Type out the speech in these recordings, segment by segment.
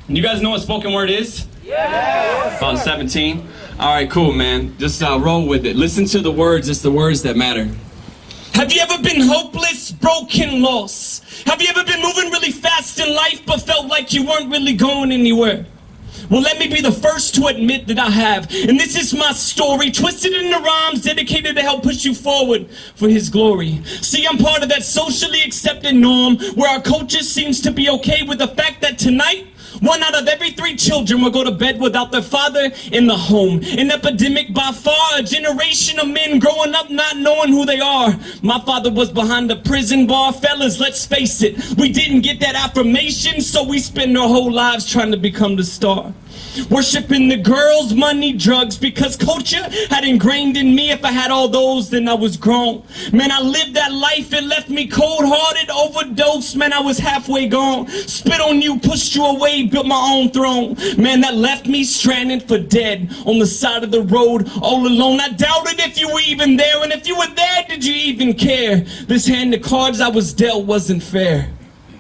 You guys know what spoken word is? Yeah. About 17. All right, cool, man. Just roll with it. Listen to the words. It's the words that matter. Have you ever been hopeless, broken, lost? Have you ever been moving really fast in life but felt like you weren't really going anywhere? Well, let me be the first to admit that I have. And this is my story, twisted into rhymes, dedicated to help push you forward for his glory. See, I'm part of that socially accepted norm where our culture seems to be okay with the fact that tonight, 1 out of every 3 children will go to bed without their father in the home. An epidemic by far, a generation of men growing up not knowing who they are. My father was behind the prison bar. Fellas, let's face it, we didn't get that affirmation, so we spend our whole lives trying to become the star. Worshiping the girls, money, drugs, because culture had ingrained in me if I had all those, then I was grown. Man, I lived that life, it left me cold-hearted, overdosed, man, I was halfway gone. Spit on you, pushed you away, built my own throne. Man, that left me stranded for dead on the side of the road, all alone. I doubted if you were even there, and if you were there, did you even care? This hand of cards I was dealt wasn't fair.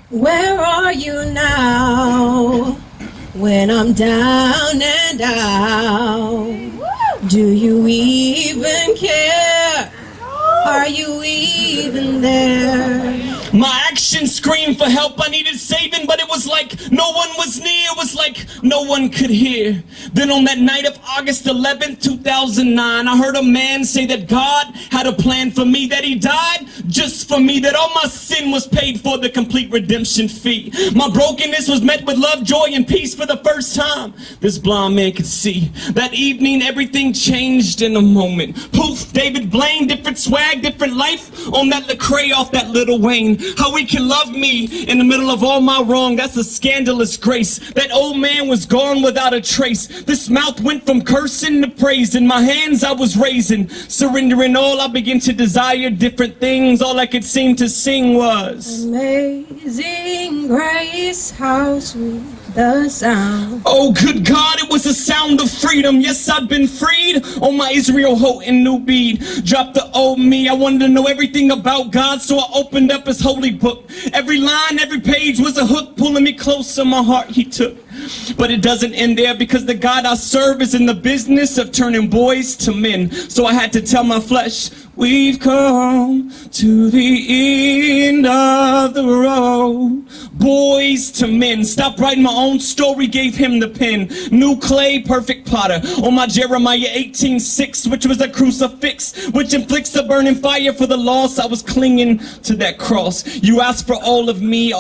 Where are you now? When I'm down and out, do you even care? Are you even there? My actions screamed for help, I needed saving, but it was like no one was near, it was like no one could hear. Then on that night of August 11th, 2009, I heard a man say that God had a plan for me, that he died just for me, that all my sin was paid for, the complete redemption fee. My brokenness was met with love, joy, and peace for the first time this blind man could see. That evening, everything changed in a moment. Poof, David Blaine, different swag, different life on that Lecrae off that Lil Wayne. How he can love me in the middle of all my wrong, that's a scandalous grace. That old man was gone without a trace. This mouth went from cursing to praise. In my hands I was raising, surrendering all, I began to desire different things. All I could seem to sing was Amazing Grace, how sweet the sound. Oh good God, it was a sound of freedom. Yes, I've been freed on my Israel Houghton new bead. Dropped the old me, I wanted to know everything about God, so I opened up his holy book. Every line, every page was a hook, pulling me closer, my heart he took. But it doesn't end there, because the God I serve is in the business of turning boys to men. So I had to tell my flesh, we've come to the end of the road. Boys to men. Stopped writing my own story, gave him the pen. New clay, perfect potter. On my Jeremiah 18:6, which was a crucifix, which inflicts a burning fire for the lost. I was clinging to that cross. You asked for all of me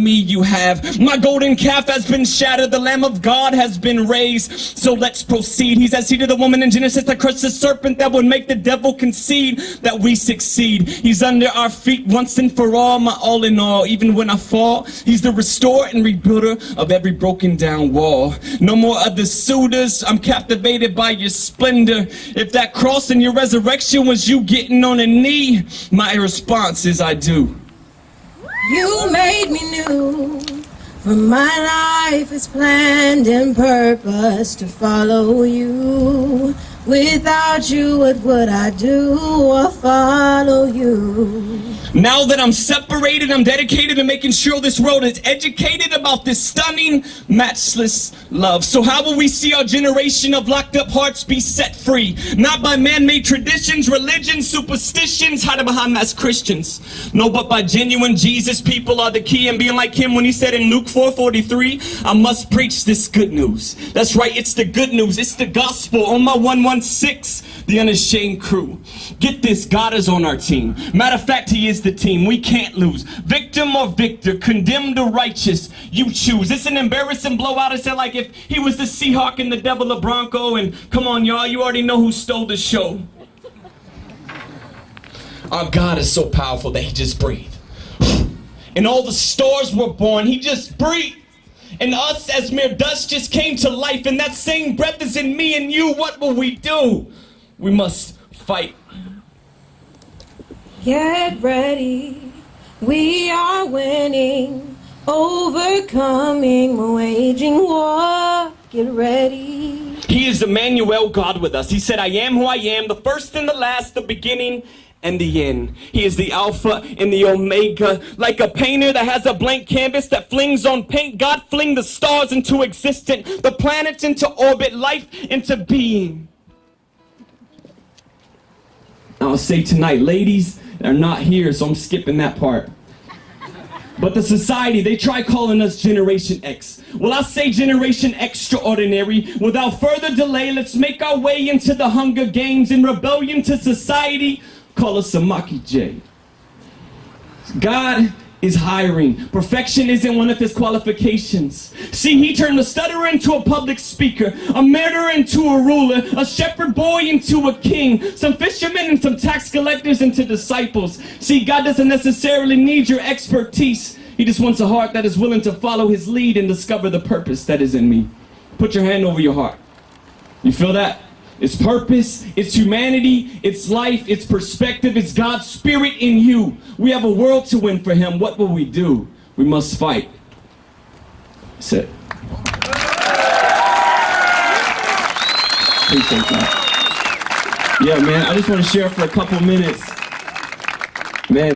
you have. My golden calf has been shattered. The Lamb of God has been raised. So let's proceed. He's as seed of the woman in Genesis that crushed the serpent that would make the devil concede that we succeed. He's under our feet once and for all, my all in all. Even when I fall, he's the restorer and rebuilder of every broken down wall. No more other suitors, I'm captivated by your splendor. If that cross and your resurrection was you getting on a knee, my response is I do. You made me new, for my life is planned and purpose to follow you. Without you, what would I do or follow you? Now that I'm separated, I'm dedicated to making sure this world is educated about this stunning, matchless love. So how will we see our generation of locked up hearts be set free? Not by man-made traditions, religions, superstitions, hiding behind masked Christians. No, but by genuine Jesus. People are the key, and being like him when he said in Luke 4:43, I must preach this good news. That's right, it's the good news. It's the gospel. On my 116, the unashamed crew. Get this, God is on our team. Matter of fact, he is the team. We can't lose. Victim or victor, condemned or righteous, you choose. It's an embarrassing blowout. It's like if he was the Seahawk and the devil a Bronco, and come on y'all, you already know who stole the show. Our God is so powerful that he just breathed. And all the stars were born. He just breathed. And us as mere dust just came to life. And that same breath is in me and you. What will we do? We must fight. Get ready, we are winning, overcoming, we're waging war. Get ready. He is Emmanuel, God with us. He said, I am who I am, the first and the last, the beginning and the end. He is the Alpha and the Omega. Like a painter that has a blank canvas that flings on paint, God fling the stars into existence, the planets into orbit, life into being. I'll say tonight, ladies are not here, so I'm skipping that part. But the society, they try calling us Generation X. Well, I say Generation Extraordinary. Without further delay, let's make our way into the Hunger Games. In rebellion to society, call us a Maki J. God is hiring. Perfection isn't one of his qualifications. See, he turned a stutterer into a public speaker, a murderer into a ruler, a shepherd boy into a king, some fishermen and some tax collectors into disciples. See, God doesn't necessarily need your expertise. He just wants a heart that is willing to follow his lead and discover the purpose that is in me. Put your hand over your heart. You feel that? It's purpose, it's humanity, it's life, it's perspective, it's God's spirit in you. We have a world to win for him. What will we do? We must fight. That's it. Appreciate that. Yeah, man, I just want to share for a couple minutes. Man.